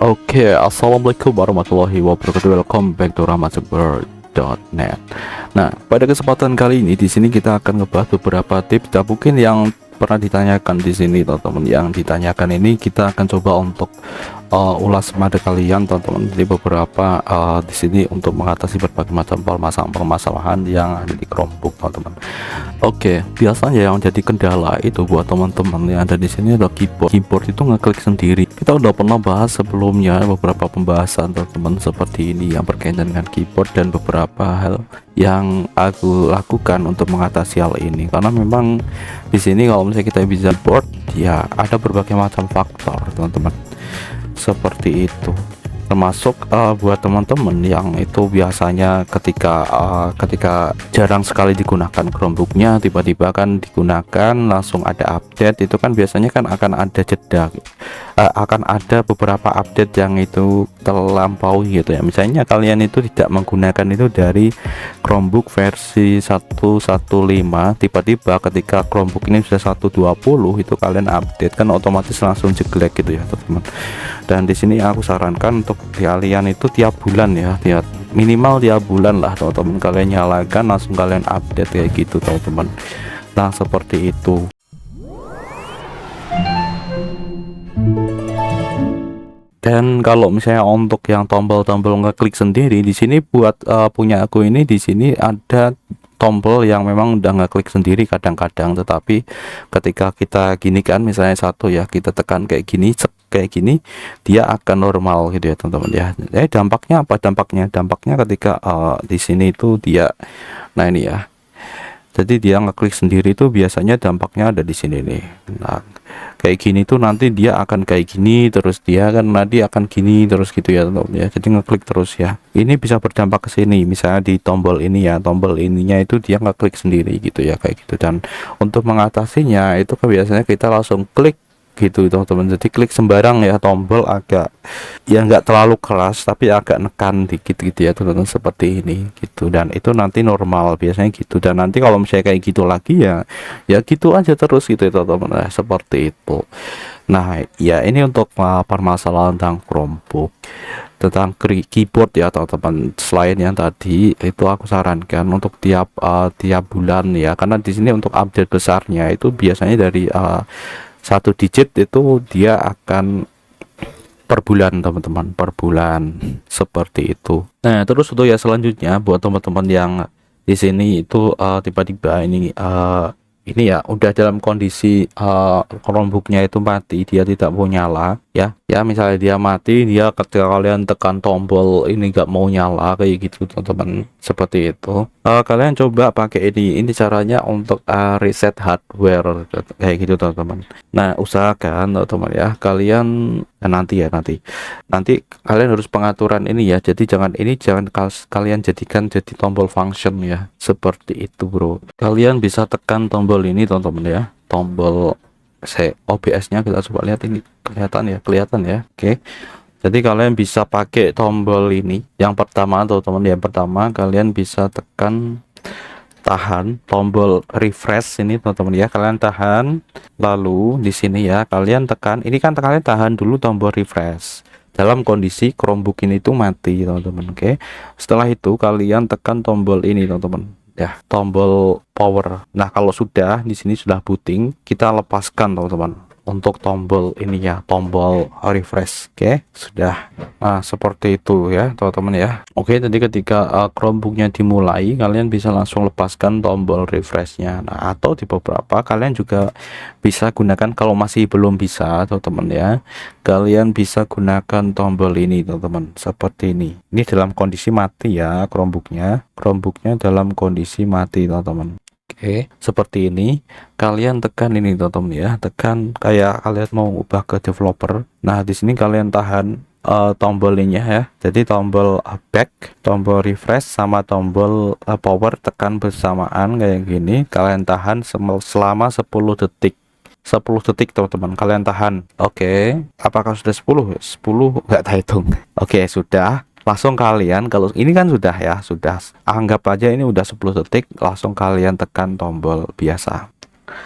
Oke, assalamualaikum warahmatullahi wabarakatuh. Welcome back to rahmatsuper.net. Nah, pada kesempatan kali ini di sini kita akan ngebahas beberapa tips dan mungkin yang pernah ditanyakan di sini, teman-teman. Yang ditanyakan ini kita akan coba untuk ulas pada kalian, teman-teman. Jadi beberapa di sini untuk mengatasi berbagai macam permasalahan yang ada di Chromebook, teman-teman. Oke, biasanya yang jadi kendala itu buat teman-teman yang ada di sini adalah keyboard. Keyboard itu ngeklik sendiri. Kita udah pernah bahas sebelumnya beberapa pembahasan, teman-teman, seperti ini yang berkaitan dengan keyboard dan beberapa hal yang aku lakukan untuk mengatasi hal ini. Karena memang di sini kalau misalnya kita bisa keyboard, ya ada berbagai macam faktor, teman-teman. Seperti itu. Termasuk buat teman-teman yang itu biasanya ketika jarang sekali digunakan Chromebooknya, tiba-tiba kan digunakan langsung ada update, itu kan biasanya kan akan ada jeda, akan ada beberapa update yang itu terlampaui gitu ya. Misalnya kalian itu tidak menggunakan itu dari Chromebook versi 1.15, tiba-tiba ketika Chromebook ini sudah 1.20 itu kalian update kan otomatis langsung jelek gitu ya, teman-teman. Dan di sini aku sarankan untuk kalian itu tiap bulan ya, minimal tiap bulan lah, teman-teman, kalian nyalakan langsung kalian update kayak gitu, teman-teman. Nah, seperti itu. Dan kalau misalnya untuk yang tombol-tombol ngeklik sendiri di sini buat punya aku ini, di sini ada tombol yang memang udah ngeklik sendiri kadang-kadang, tetapi ketika kita gini kan, misalnya satu ya, kita tekan kayak gini, dia akan normal gitu ya, teman-teman ya. Dampaknya apa? Dampaknya ketika di sini itu dia, nah ini ya, jadi dia ngeklik sendiri itu biasanya dampaknya ada di sini nih. Nah, kayak gini tuh nanti dia akan kayak gini terus, dia kan nanti akan gini terus gitu ya, teman-teman ya. Jadi ngeklik terus ya, ini bisa berdampak ke sini, misalnya di tombol ini ya, tombol ininya itu dia ngeklik sendiri gitu ya, kayak gitu. Dan untuk mengatasinya itu kan biasanya kita langsung klik gitu, teman-teman. Jadi klik sembarang ya, tombol agak ya nggak terlalu keras tapi agak nekan dikit gitu ya, teman-teman, seperti ini gitu. Dan itu nanti normal biasanya gitu. Dan nanti kalau misalnya kayak gitu lagi ya gitu aja terus gitu ya, teman-teman, seperti itu. Nah ya, ini untuk permasalahan tentang Chromebook, tentang keyboard ya, teman-teman. Selain yang tadi itu aku sarankan untuk tiap bulan ya, karena di sini untuk update besarnya itu biasanya dari 1 digit itu dia akan per bulan, teman-teman, per bulan, seperti itu. Nah, terus untuk ya selanjutnya buat teman-teman yang di sini itu tiba-tiba ini ya udah dalam kondisi Chromebooknya itu mati, dia tidak mau nyala ya, misalnya dia mati, dia ketika kalian tekan tombol ini nggak mau nyala kayak gitu, teman-teman, seperti itu. Kalian coba pakai ini caranya untuk reset hardware kayak gitu, teman-teman. Nah, usahakan, teman-teman ya, kalian nanti kalian harus pengaturan ini ya. Jadi jangan kalian jadikan jadi tombol function ya, seperti itu, bro. Kalian bisa tekan tombol ini, teman-teman ya, tombol OBS-nya kita coba lihat, ini kelihatan ya. Oke. Jadi kalian bisa pakai tombol ini. Yang pertama, teman-teman, yang pertama kalian bisa tahan tombol refresh ini, teman-teman ya. Kalian tahan, lalu di sini ya kalian tekan. Ini kan kalian tahan dulu tombol refresh dalam kondisi Chromebook ini tuh mati, teman-teman. Oke. Setelah itu kalian tekan tombol ini, teman-teman ya, tombol power. Nah, kalau sudah di sini sudah booting, kita lepaskan, teman-teman, untuk tombol ini ya, tombol refresh. Oke, sudah. Nah, seperti itu ya, teman-teman ya. Oke, tadi ketika Chromebooknya dimulai, kalian bisa langsung lepaskan tombol refreshnya. Nah, atau di beberapa kalian juga bisa gunakan, kalau masih belum bisa, teman-teman ya, kalian bisa gunakan tombol ini, teman-teman, seperti ini. Ini dalam kondisi mati ya, Chromebooknya dalam kondisi mati, teman-teman. Oke, seperti ini. Kalian tekan ini, teman-teman ya, tekan kayak kalian mau ubah ke developer. Nah, di sini kalian tahan tombol ini ya. Jadi tombol back, tombol refresh, sama tombol power tekan bersamaan kayak gini. Kalian tahan selama 10 detik. 10 detik, teman-teman, kalian tahan. Oke, apakah sudah 10 nggak terhitung. Oke, sudah. Langsung kalian, kalau ini kan sudah ya, sudah, anggap aja ini udah 10 detik, langsung kalian tekan tombol biasa.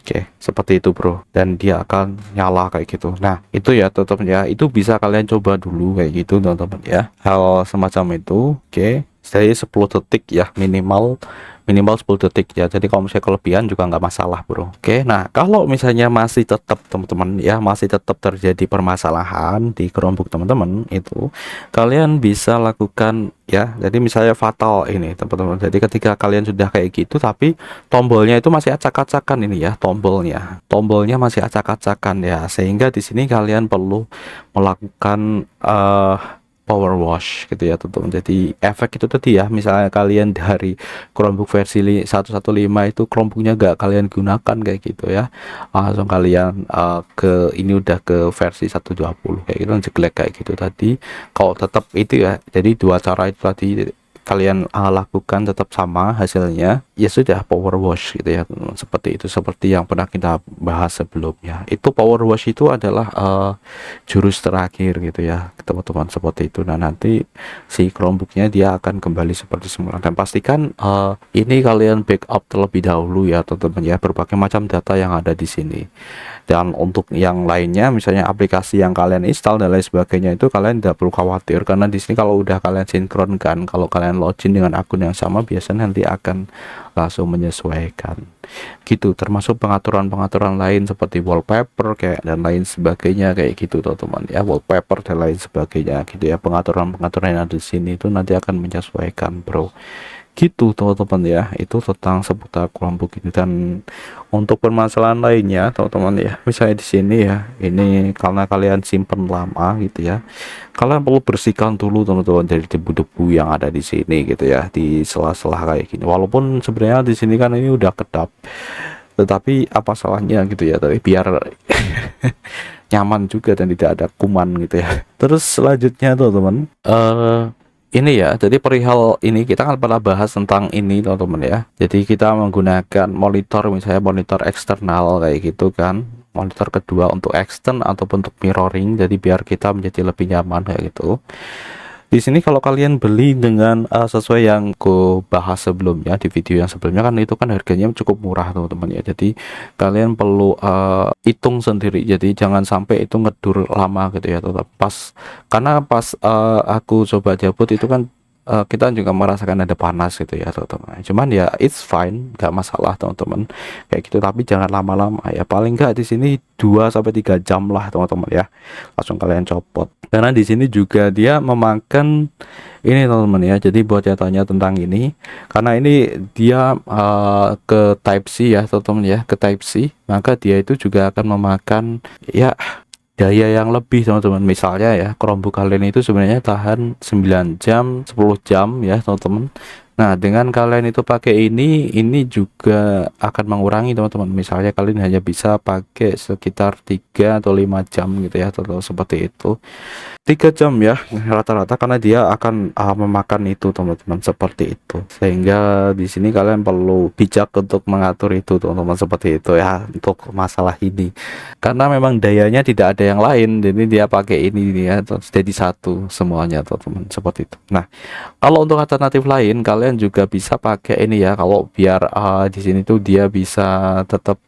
Oke, seperti itu bro, dan dia akan nyala kayak gitu. Nah itu ya teman-teman ya, itu bisa kalian coba dulu kayak gitu teman-teman ya, hal semacam itu. Oke, saya 10 detik ya, minimal 10 detik ya. Jadi kalau misalnya kelebihan juga nggak masalah bro. Oke, nah kalau misalnya masih tetap teman-teman ya, masih tetap terjadi permasalahan di Chromebook teman-teman itu, kalian bisa lakukan ya. Jadi misalnya fatal ini teman-teman, jadi ketika kalian sudah kayak gitu tapi tombolnya itu masih acak-acakan ini ya, tombolnya masih acak-acakan ya, sehingga di sini kalian perlu melakukan power wash gitu ya teman-teman. Jadi efek itu tadi ya, misalnya kalian dari Chromebook versi 115 itu Chromebooknya gak kalian gunakan kayak gitu ya, langsung kalian ke ini udah ke versi 120 kayak gitu, jelek kayak gitu tadi. Kalau tetap itu ya, jadi dua cara itu tadi kalian lakukan tetap sama hasilnya, ya sudah power wash gitu ya teman-teman. Seperti itu, seperti yang pernah kita bahas sebelumnya, itu power wash itu adalah jurus terakhir gitu ya teman-teman, seperti itu. Nah nanti si Chromebooknya dia akan kembali seperti semula, dan pastikan ini kalian backup terlebih dahulu ya teman-teman ya, berbagai macam data yang ada di sini. Dan untuk yang lainnya, misalnya aplikasi yang kalian install dan lain sebagainya, itu kalian tidak perlu khawatir, karena di sini kalau udah kalian sinkronkan, kalau kalian login dengan akun yang sama, biasanya nanti akan langsung menyesuaikan gitu. Termasuk pengaturan-pengaturan lain seperti wallpaper kayak dan lain sebagainya kayak gitu teman-teman ya, wallpaper dan lain sebagainya gitu ya. Pengaturan-pengaturan yang ada di sini itu nanti akan menyesuaikan bro, gitu teman-teman ya. Itu tentang seputar Chromebook ini. Dan untuk permasalahan lainnya teman-teman ya, misalnya di sini ya, ini karena kalian simpen lama gitu ya, kalian perlu bersihkan dulu teman-teman dari debu-debu yang ada di sini gitu ya, di sela-sela kayak gini. Walaupun sebenarnya di sini kan ini udah kedap, tetapi apa salahnya gitu ya, tapi biar nyaman juga dan tidak ada kuman gitu ya. Terus selanjutnya teman-teman, ini ya, jadi perihal ini kita kan pernah bahas tentang ini teman-teman ya. Jadi kita menggunakan monitor, misalnya monitor eksternal kayak gitu kan, monitor kedua untuk extend ataupun untuk mirroring, jadi biar kita menjadi lebih nyaman kayak gitu. Di sini kalau kalian beli dengan sesuai yang ku bahas sebelumnya di video yang sebelumnya, kan itu kan harganya cukup murah teman-teman ya. Jadi kalian perlu hitung sendiri, jadi jangan sampai itu ngedur lama gitu ya. Tetap pas, karena pas aku coba jabut itu kan kita juga merasakan ada panas gitu ya teman-teman. Cuman ya it's fine, nggak masalah teman-teman kayak gitu. Tapi jangan lama-lama ya, paling nggak di sini 2 sampai 3 jam lah teman-teman ya, langsung kalian copot. Karena di sini juga dia memakan ini teman-teman ya. Jadi buat yang tanya tentang ini, karena ini dia ke Type C ya teman-teman ya, ke Type C, maka dia itu juga akan memakan ya daya yang lebih teman-teman. Misalnya ya, Chromebook kalian itu sebenarnya tahan 9 jam 10 jam ya teman-teman. Nah dengan kalian itu pakai ini juga akan mengurangi teman-teman. Misalnya kalian hanya bisa pakai sekitar 3 atau 5 jam gitu ya, atau seperti itu, 3 jam ya rata-rata, karena dia akan memakan itu teman-teman, seperti itu. Sehingga di sini kalian perlu bijak untuk mengatur itu teman-teman, seperti itu ya untuk masalah ini. Karena memang dayanya tidak ada yang lain, jadi dia pakai ini ya, terus jadi satu semuanya teman-teman, seperti itu. Nah kalau untuk alternatif lain, kalian juga bisa pakai ini ya, kalau biar di sini tuh dia bisa tetap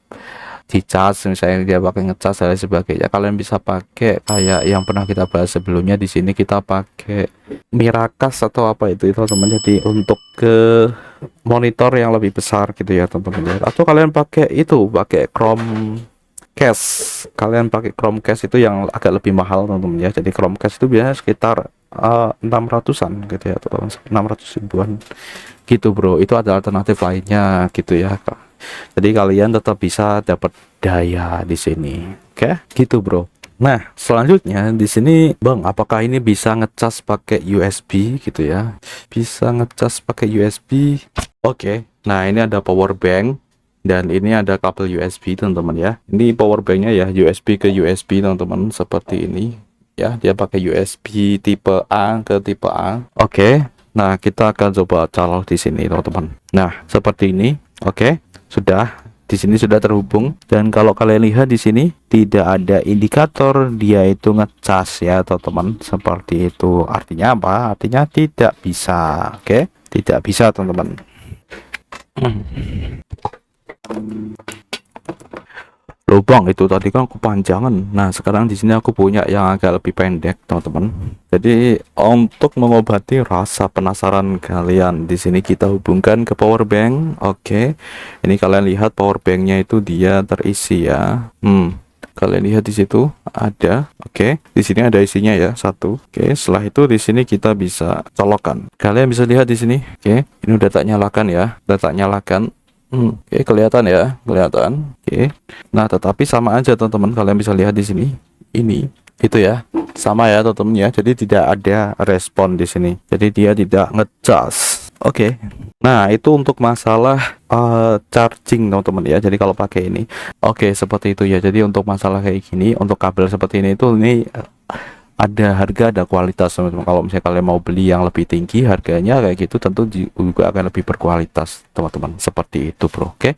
dicas, misalnya dia pakai ngecas dan lain sebagainya, kalian bisa pakai kayak yang pernah kita bahas sebelumnya. Di sini kita pakai Miracast atau apa itu teman-teman, jadi untuk ke monitor yang lebih besar gitu ya teman-teman. Atau kalian pakai itu, pakai Chromecast, kalian pakai Chromecast itu yang agak lebih mahal teman-teman ya. Jadi Chromecast itu biasanya sekitar 600-an gitu ya teman-teman, 600 ribuan gitu bro. Itu ada alternatif lainnya gitu ya. Jadi kalian tetap bisa dapat daya di sini. Oke, gitu bro. Nah, selanjutnya di sini, Bang, apakah ini bisa ngecas pakai USB gitu ya? Bisa ngecas pakai USB. Oke. Nah, ini ada power bank dan ini ada kabel USB teman-teman ya. Ini power banknya ya, USB ke USB teman-teman, seperti ini ya. Dia pakai USB tipe A ke tipe A. Oke. Nah, kita akan coba colok di sini teman-teman. Nah, seperti ini. Oke. Sudah, di sini sudah terhubung, dan kalau kalian lihat di sini tidak ada indikator dia itu ngecas ya teman-teman, seperti itu. Artinya apa? Artinya tidak bisa. Oke, tidak bisa teman-teman. Lubang itu tadi kan kepanjangan. Nah, sekarang di sini aku punya yang agak lebih pendek, teman-teman. Jadi, untuk mengobati rasa penasaran kalian, di sini kita hubungkan ke power bank. Oke. Ini kalian lihat power banknya itu dia terisi ya. Kalian lihat di situ ada. Oke. Di sini ada isinya ya, satu. Oke, setelah itu di sini kita bisa colokkan. Kalian bisa lihat di sini. Oke, ini udah tak nyalakan ya. Udah tak nyalakan. Oke, kelihatan ya, kelihatan. Oke. Nah, tetapi sama aja teman-teman, kalian bisa lihat di sini. Ini, itu ya, sama ya teman-teman ya. Jadi tidak ada respon di sini. Jadi dia tidak ngecas. Oke. Nah, itu untuk masalah charging teman-teman ya. Jadi kalau pakai ini, oke, seperti itu ya. Jadi untuk masalah kayak gini, untuk kabel seperti ini itu ini ada harga, ada kualitas teman-teman. Kalau misalnya kalian mau beli yang lebih tinggi harganya kayak gitu, tentu juga akan lebih berkualitas teman-teman, seperti itu bro. Oke,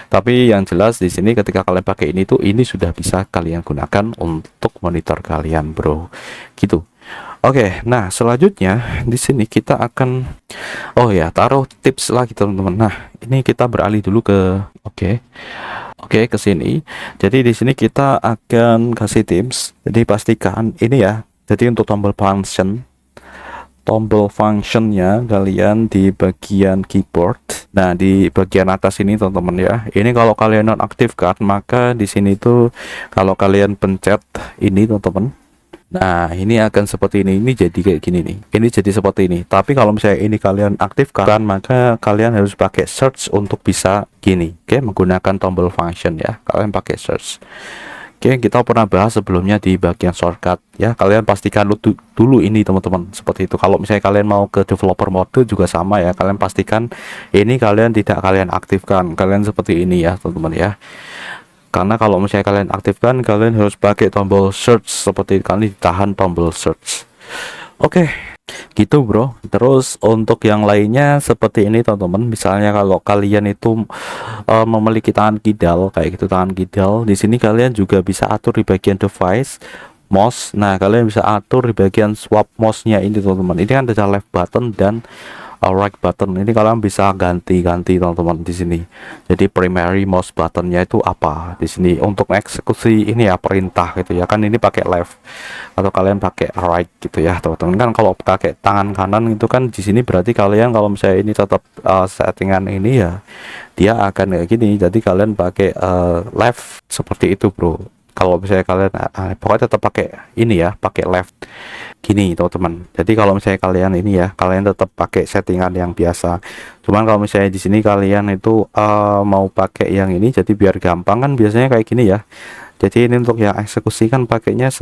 tapi yang jelas di sini ketika kalian pakai ini tuh, ini sudah bisa kalian gunakan untuk monitor kalian bro, gitu. Oke, nah selanjutnya di sini kita akan, oh ya, taruh tips lagi teman-teman. Nah, ini kita beralih dulu ke, oke, ke sini. Jadi di sini kita akan kasih tips. Jadi pastikan ini ya. Jadi untuk tombol functionnya kalian di bagian keyboard. Nah, di bagian atas ini teman-teman ya. Ini kalau kalian nonaktifkan, maka di sini tuh kalau kalian pencet ini teman-teman. Nah, ini akan seperti ini. Ini jadi kayak gini nih. Ini jadi seperti ini. Tapi kalau misalnya ini kalian aktifkan, maka kalian harus pakai search untuk bisa gini. Oke, menggunakan tombol function ya. Kalian pakai search. Oke, kita pernah bahas sebelumnya di bagian shortcut ya. Kalian pastikan dulu ini teman-teman. Seperti itu. Kalau misalnya kalian mau ke developer mode juga sama ya. Kalian pastikan ini kalian tidak kalian aktifkan. Kalian seperti ini ya, teman-teman ya. Karena kalau misalnya kalian aktifkan, kalian harus pakai tombol search, seperti kalian ditahan tombol search. Oke, gitu bro. Terus untuk yang lainnya seperti ini teman-teman. Misalnya kalau kalian itu memiliki tangan kidal kayak gitu, tangan kidal, di sini kalian juga bisa atur di bagian device mouse. Nah, kalian bisa atur di bagian swap mouse-nya ini teman-teman. Ini kan ada left button dan right button. Ini kalian bisa ganti-ganti teman-teman di sini. Jadi primary mouse buttonnya itu apa di sini untuk eksekusi ini ya, perintah gitu ya kan. Ini pakai left atau kalian pakai right gitu ya teman-teman. Kan kalau pakai tangan kanan itu kan di sini berarti kalian kalau misalnya ini tetap settingan ini ya, dia akan kayak gini. Jadi kalian pakai left seperti itu bro. Kalau misalnya kalian pokoknya tetap pakai ini ya, pakai left gini teman-teman. Jadi kalau misalnya kalian ini ya, kalian tetap pakai settingan yang biasa. Cuman kalau misalnya di sini kalian itu mau pakai yang ini, jadi biar gampang kan biasanya kayak gini ya. Jadi ini untuk yang eksekusi kan pakainya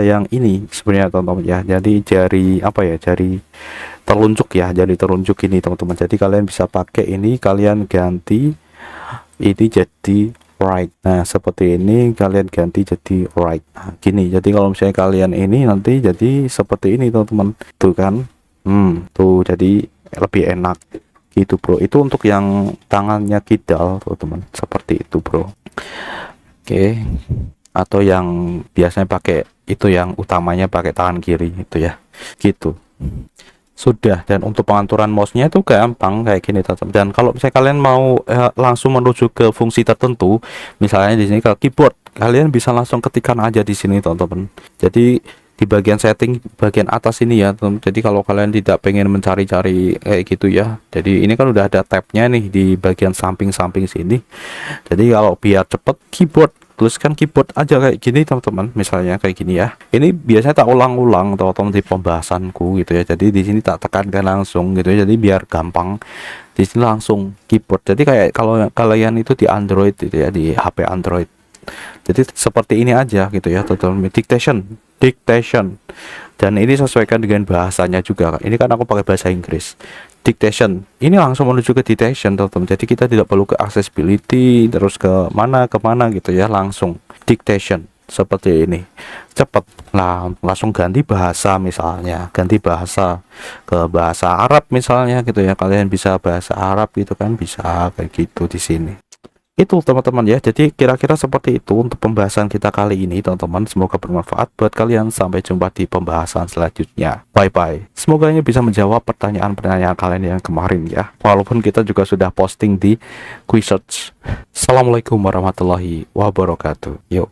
yang ini sebenarnya teman-teman ya. Jadi jari apa ya, jari telunjuk ya, jari telunjuk ini teman-teman. Jadi kalian bisa pakai ini, kalian ganti ini jadi right. Nah, seperti ini kalian ganti jadi right. Nah, gini. Jadi kalau misalnya kalian ini nanti jadi seperti ini teman-teman. Tuh kan. Tuh jadi lebih enak gitu, bro. Itu untuk yang tangannya kidal, teman-teman. Seperti itu, bro. Oke. Atau yang biasanya pakai itu yang utamanya pakai tangan kiri itu ya. Gitu. Sudah. Dan untuk pengaturan mouse-nya itu gampang kayak gini teman-teman. Dan kalau misalnya kalian mau langsung menuju ke fungsi tertentu, misalnya di sini ke keyboard, kalian bisa langsung ketikkan aja di sini teman-teman. Jadi di bagian setting bagian atas ini ya teman. Jadi kalau kalian tidak pengen mencari-cari kayak gitu ya, jadi ini kan udah ada tabnya nih di bagian samping-samping sini. Jadi kalau biar cepet keyboard, tuliskan keyboard aja kayak gini teman-teman, misalnya kayak gini ya. Ini biasanya tak ulang-ulang teman-teman di pembahasanku gitu ya. Jadi di sini tak tekankan langsung gitu ya. Jadi biar gampang di sini langsung keyboard. Jadi kayak kalau kalian itu di Android gitu ya, di HP Android. Jadi seperti ini aja gitu ya teman-teman. Dictation. Dan ini sesuaikan dengan bahasanya juga. Ini kan aku pakai bahasa Inggris. Dictation. Ini langsung menuju ke dictation teman-teman. Jadi kita tidak perlu ke accessibility terus ke mana gitu ya, langsung dictation seperti ini. Cepat lah, langsung ganti bahasa, misalnya ganti bahasa ke bahasa Arab misalnya gitu ya. Kalian bisa bahasa Arab gitu kan, bisa kayak gitu di sini. Itu teman-teman ya, jadi kira-kira seperti itu untuk pembahasan kita kali ini teman-teman. Semoga bermanfaat buat kalian. Sampai jumpa di pembahasan selanjutnya. Bye bye. Semoga ini bisa menjawab pertanyaan-pertanyaan kalian yang kemarin ya, walaupun kita juga sudah posting di Quizsearch. Assalamualaikum warahmatullahi wabarakatuh. Yuk.